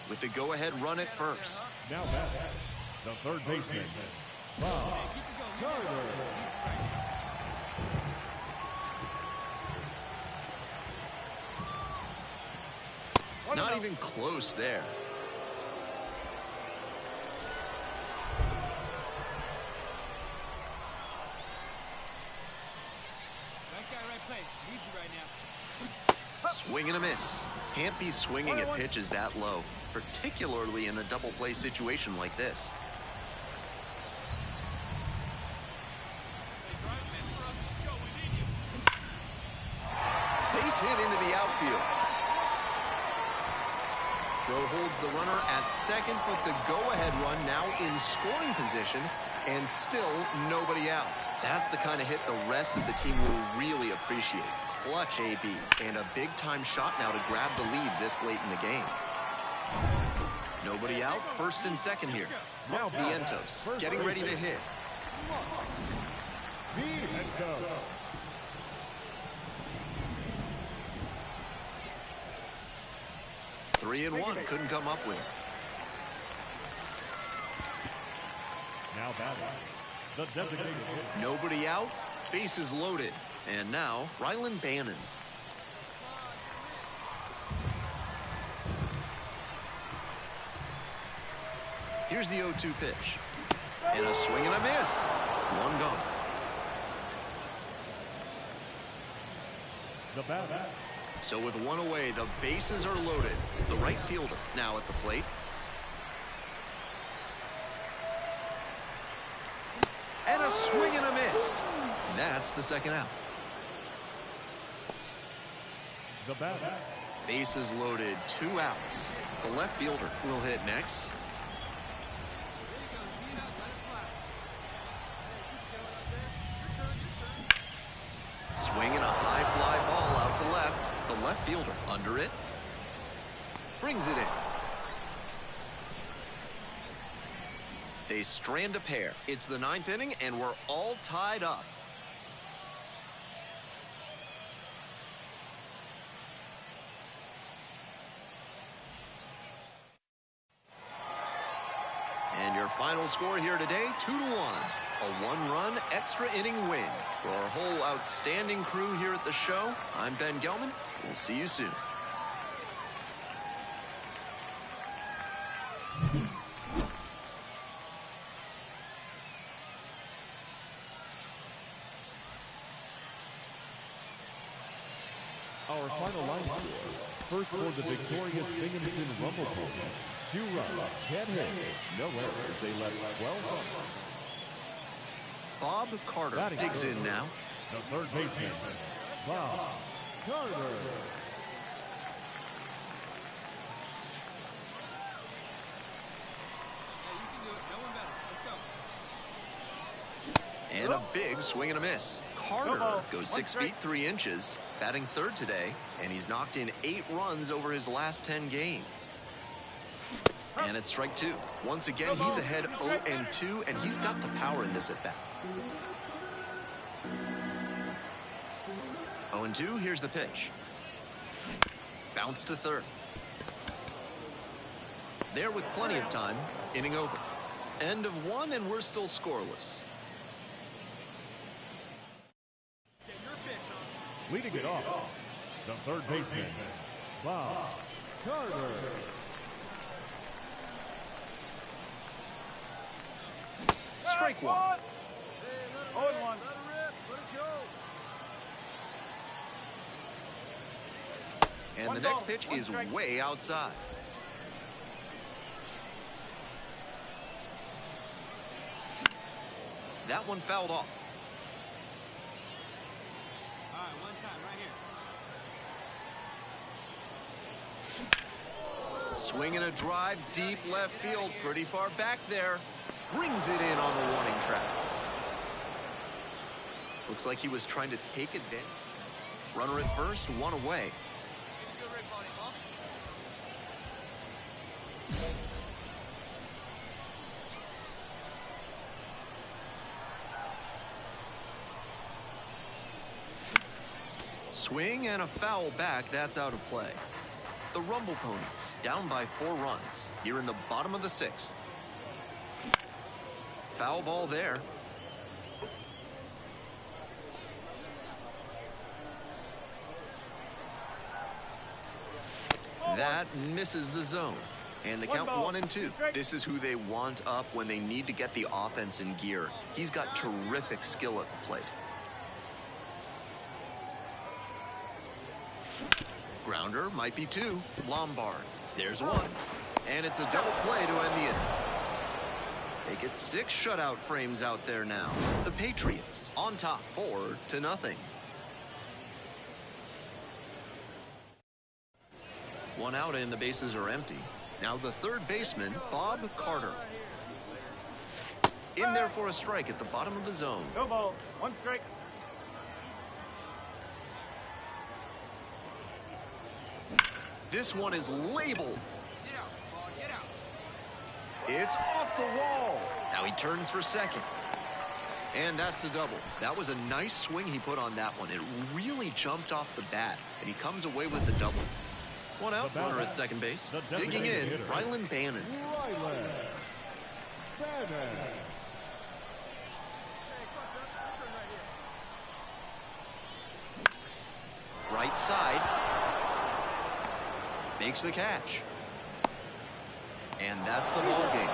with the go-ahead run at first. Now batting, the third baseman, Bob Carter. Not even close there. Right guy, right place. Need you right now. Swing and a miss. Can't be swinging at pitches that low, particularly in a double play situation like this. Hey, drive, man, for us. Let's go. We need you. Base hit into the outfield. Throw holds the runner at second, but the go-ahead run now in scoring position, and still nobody out. That's the kind of hit the rest of the team will really appreciate. Clutch AB, and a big-time shot now to grab the lead this late in the game. Nobody out, first and second here. Now Vientos getting ready to hit. Vientos. Three and one, couldn't come up with it. Now batting, the designated hitter. Nobody out, bases loaded. And now, Rylan Bannon. Here's the 0-2 pitch. And a swing and a miss. 1 gone. The batter. So with 1 away, the bases are loaded. The right fielder now at the plate. And a swing and a miss. That's the second out. The batter. Bases loaded, 2 outs. The left fielder will hit next. Swing and a high fly ball out to left. The left fielder under it. Brings it in. They strand a pair. It's the 9th inning, and we're all tied up. And your final score here today, 2-1. A one-run extra inning win. For our whole outstanding crew here at the show, I'm Ben Gelman. We'll see you soon. Our final line score. First for the victorious Binghamton Rumble Ponies. 2 runs, 10 hits, no errors. They left 12 runs. Bob Carter Batting digs third. in now. The third baseman, Bob Carter. Hey, you can do it. No one better. Let's go. And a big swing and a miss. Carter goes 6 feet 3 inches, batting third today, and he's knocked in 8 runs over his last 10 games. And it's strike 2. Once again, he's ahead 0-2, and he's got the power in this at bat. 0-2, here's the pitch. Bounce to third. There with plenty of time, inning over. End of 1, and we're still scoreless. Get your pitch on. Leading it off, the third baseman, Bob Carter. Strike 1. 0-1. And the next pitch is way outside. That one fouled off. All right, one time right here. Swing and a drive, deep left field, pretty far back there. Brings it in on the warning track. Looks like he was trying to take advantage. Runner at first, 1 away. Good rig body, ball. Swing and a foul back, that's out of play. The Rumble Ponies down by 4 runs here in the bottom of the 6th. Foul ball there. That misses the zone. And the count 1-2. This is who they want up when they need to get the offense in gear. He's got terrific skill at the plate. Grounder might be 2. Lombard. There's 1. And it's a double play to end the inning. They get 6 shutout frames out there now. The Patriots on top 4-0. 1 out and the bases are empty. Now the third baseman, Bob Carter. In there for a strike at the bottom of the zone. No ball. 1 strike. This one is labeled. Get out, ball. Get out. It's off the wall. Now he turns for second. And that's a double. That was a nice swing he put on that one. It really jumped off the bat, and he comes away with the double. 1 out, runner at second base. Digging in, Rylan Bannon. Rylan Bannon. Right side. Makes the catch. And that's the ball game.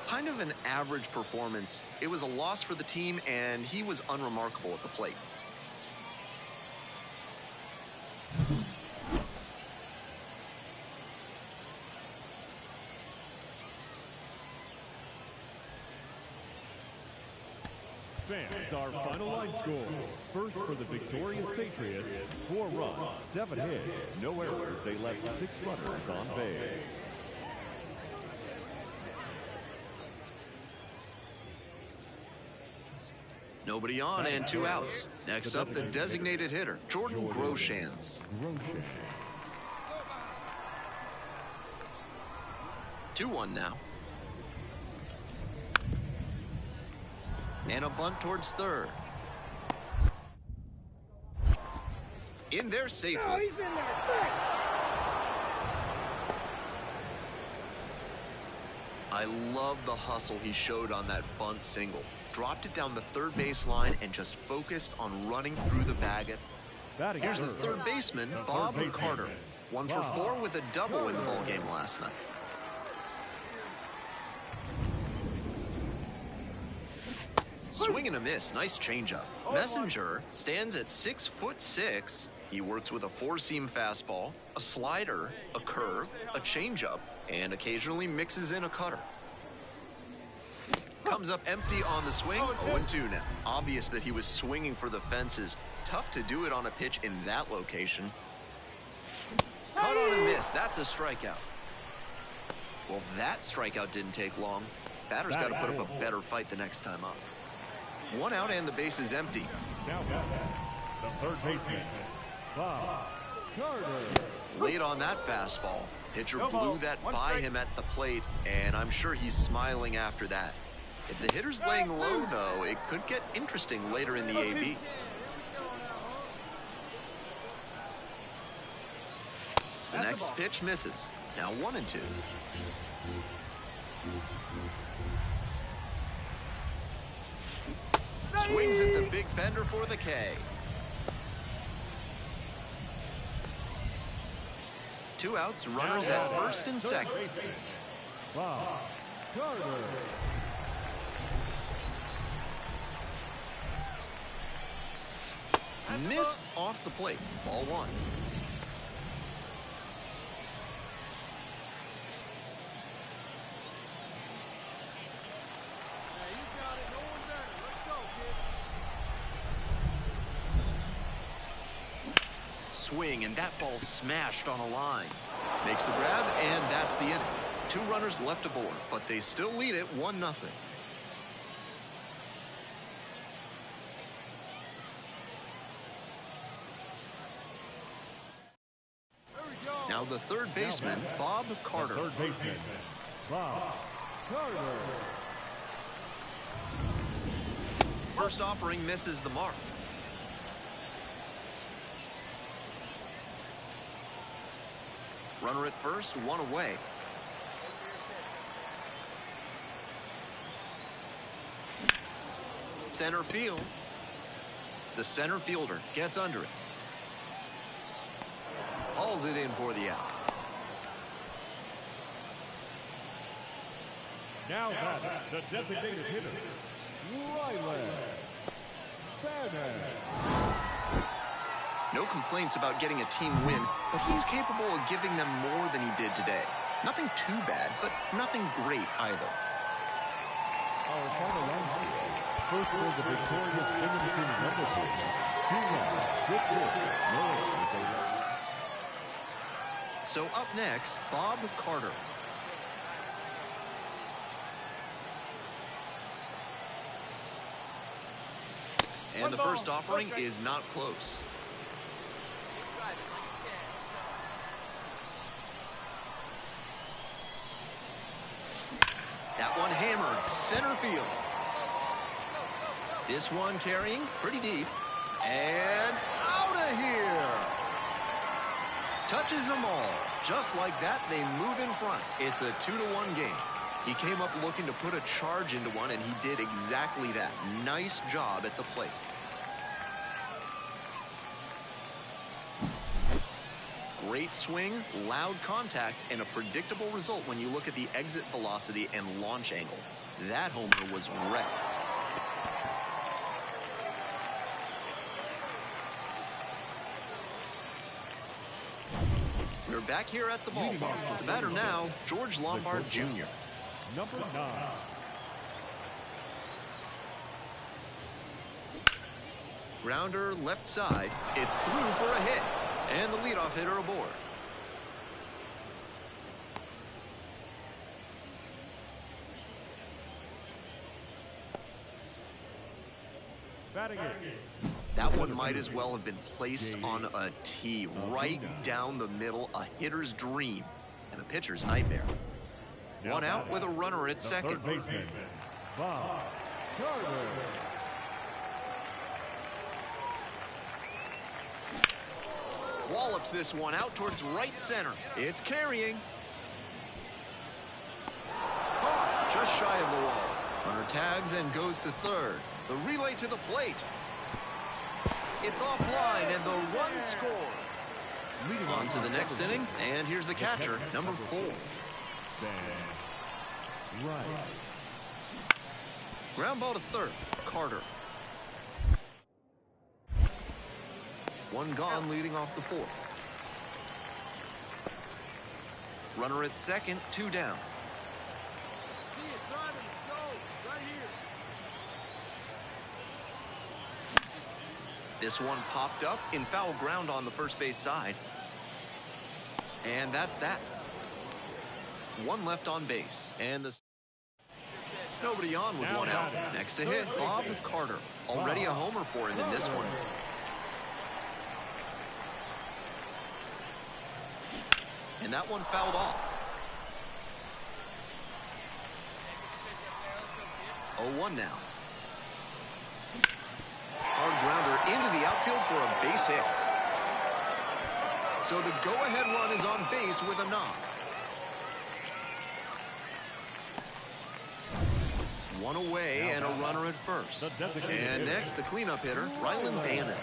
Kind of an average performance. It was a loss for the team, and he was unremarkable at the plate. Fans, our final line score. First for the victorious Patriots, 4 runs, 7 hits, no errors. They left 6 runners on base. Nobody on and 2 outs. Next up, the designated hitter, Jordan Groshans. 2-1 now. And a bunt towards third. In there safely. He's in there. I love the hustle he showed on that bunt single. Dropped it down the third base line and just focused on running through the bag. Here's the third baseman, Bob Carter. 1 for 4 with a double in the ballgame last night. Swing and a miss, nice changeup. Messenger stands at 6'6". He works with a four-seam fastball, a slider, a curve, a changeup, and occasionally mixes in a cutter. Comes up empty on the swing, 0-2 now. Obvious that he was swinging for the fences. Tough to do it on a pitch in that location. Cut on a miss, that's a strikeout. Well, that strikeout didn't take long. Batter's got to put up a better fight the next time up. 1 out and the base is empty. Now the third baseman, Bob Carter. Late on that fastball. Pitcher blew that by him at the plate, and I'm sure he's smiling after that. If the hitter's laying low, though, it could get interesting later in the AB. The next pitch misses. Now 1-2. Swings at the big bender for the K. 2 outs, runners at first and second. Bob Carter. Missed off the plate. Ball 1. Swing, and that ball smashed on a line. Makes the grab, and that's the inning. 2 runners left aboard, but they still lead it 1-0. Now the third baseman, Bob Carter. Third baseman, Bob Carter. First offering misses the mark. Runner at first, 1 away. Center field. The center fielder gets under it. Hauls it in for the out. Now that's the designated hitter, Riley. No complaints about getting a team win, but he's capable of giving them more than he did today. Nothing too bad, but nothing great either. Our final line score. First for the victorious Binghamton Rumble Boys. 2-1, 6-4, no errors. So up next, Bob Carter. And the first offering is not close. That one hammered center field. This one carrying pretty deep. And out of here. Touches them all. Just like that, they move in front. It's a 2-1 game. He came up looking to put a charge into one, and he did exactly that. Nice job at the plate. Great swing, loud contact, and a predictable result when you look at the exit velocity and launch angle. That homer was wrecked. We're back here at the ballpark. The batter now, George Lombard Jr. Number 9. Grounder left side. It's through for a hit. And the leadoff hitter aboard. Batting it. That one might as well have been placed on a tee right down the middle, a hitter's dream and a pitcher's nightmare. 1 out with a runner at second. Third baseman, Bob Carter. Wallops this one out towards right center. It's carrying. Caught. just shy of the wall. Runner tags and goes to third. The relay to the plate. It's offline, and the run scored. Leading On to the next inning, and here's the catcher, number 4. Right. Ground ball to third, Carter. One gone, leading off the 4th. Runner at second, 2 down. See it, driving. Let's go. Right here. This one popped up in foul ground on the first base side. And that's that. One left on base, and nobody on with one out. Next to hit, Bob Carter. Already a homer for him in this one. And that one fouled off. 0-1 now. Hard grounder into the outfield for a base hit. So the go-ahead run is on base with a knock. One away and a runner at first. And next, the cleanup hitter, Rylan Bannon.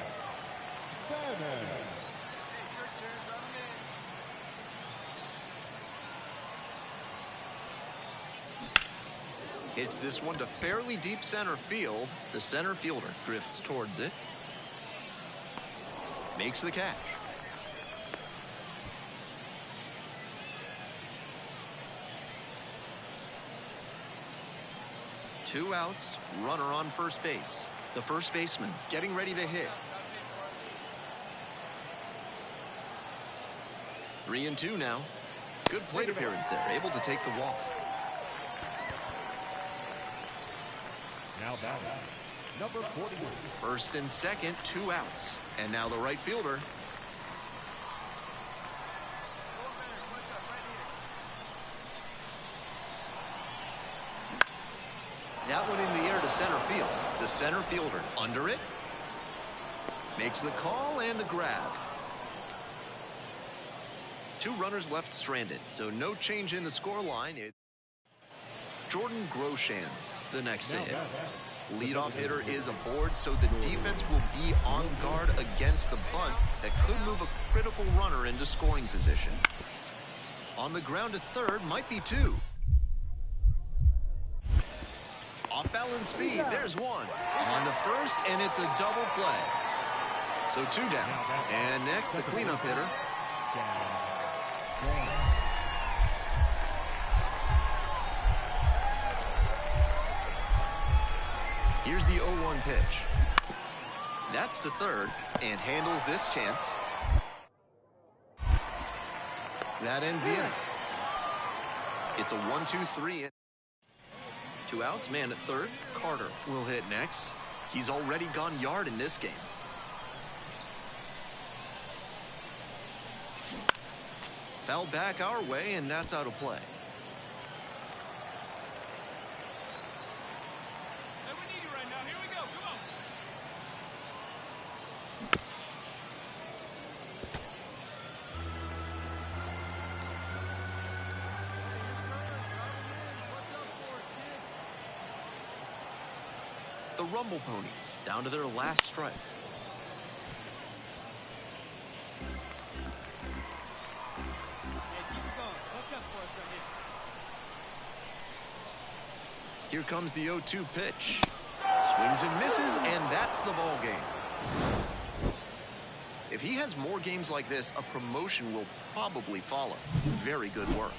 Hits this one to fairly deep center field. The center fielder drifts towards it. Makes the catch. Two outs, runner on first base. The first baseman getting ready to hit. 3-2 now. Good plate appearance there, able to take the walk. Now batting, number 41. First and second, 2 outs. And now the right fielder. That one in the air to center field. The center fielder under it. Makes the call and the grab. 2 runners left stranded, so no change in the score line. It's Jordan Groshans, the next to hit. Leadoff hitter is aboard, so the defense will be on guard against the bunt that could move a critical runner into scoring position. On the ground to third, might be 2. Off balance speed, there's 1. On to first, and it's a double play. So 2 down. And next, the cleanup hitter. Here's the 0-1 pitch. That's to third, and handles this chance. That ends the inning. It's a 1-2-3. 2 outs, man at third. Carter will hit next. He's already gone yard in this game. Foul back our way, and that's out of play. Hey, we need you right now. Here we go. Come on. The Rumble Ponies down to their last strike. Here comes the 0-2 pitch. Swings and misses, and that's the ball game. If he has more games like this, a promotion will probably follow. Very good work.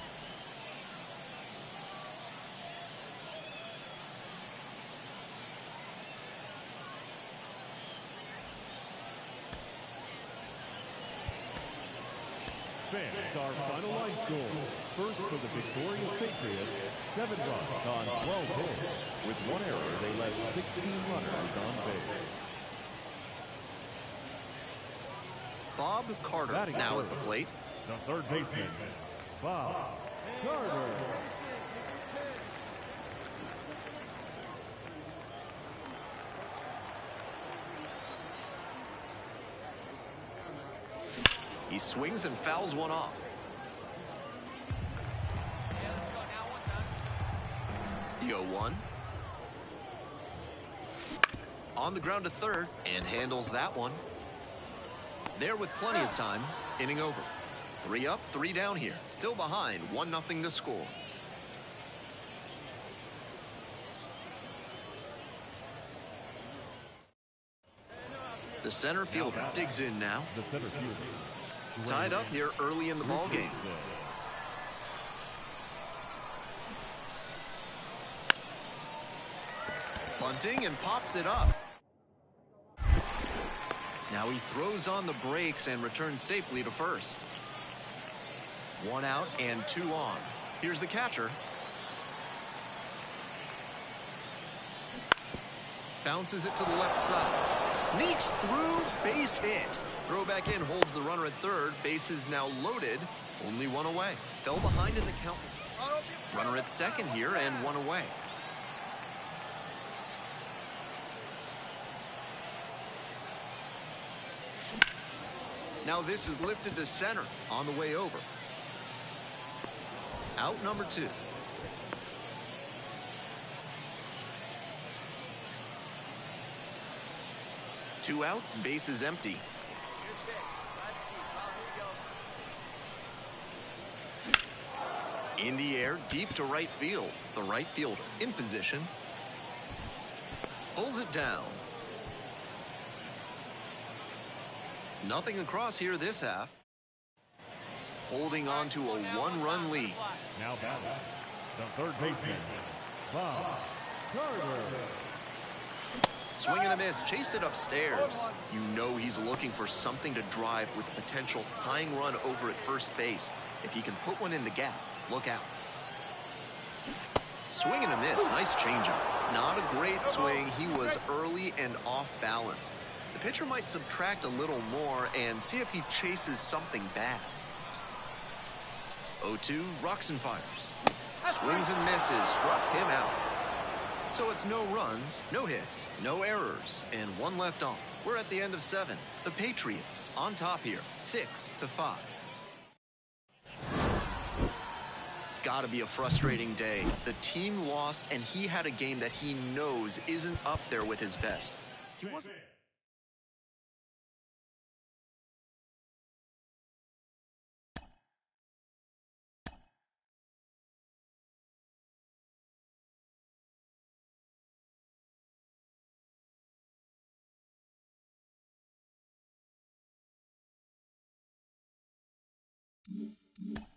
Fans, our final line score. First for the victorious Patriots, 7 runs on 12 hits. With 1 error, they left 16 runners on base. Bob Carter Batting now first. at the plate. The third baseman, Bob Carter. He swings and fouls one off. The 0-1. On the ground to third and handles that one. There with plenty of time. Inning over. 3 up, 3 down here. Still behind, 1-0 to score. The center fielder digs in now. The center fielder. Tied up here early in the ball game. Bunting and pops it up. Now he throws on the brakes and returns safely to first. 1 out and 2 on. Here's the catcher. Bounces it to the left side. Sneaks through, base hit. Throw back in, holds the runner at third. Base is now loaded. Only 1 away. Fell behind in the count. Runner at second here and 1 away. Now this is lifted to center on the way over. Out number 2. Two outs, base is empty. In the air, deep to right field. The right fielder in position. Pulls it down. Nothing across here this half. Holding on to a 1-run lead. Now batting, the third baseman, Bob Carter. Swing and a miss, chased it upstairs. You know he's looking for something to drive with a potential tying run over at first base. If he can put one in the gap, look out. Swing and a miss, nice changeup. Not a great swing, he was early and off balance. The pitcher might subtract a little more and see if he chases something bad. 0-2, rocks and fires. Swings and misses, struck him out. So it's no runs, no hits, no errors, and 1 left on. We're at the end of 7. The Patriots on top here, 6-5. Gotta be a frustrating day. The team lost, and he had a game that he knows isn't up there with his best. He wasn't... Mm-hmm.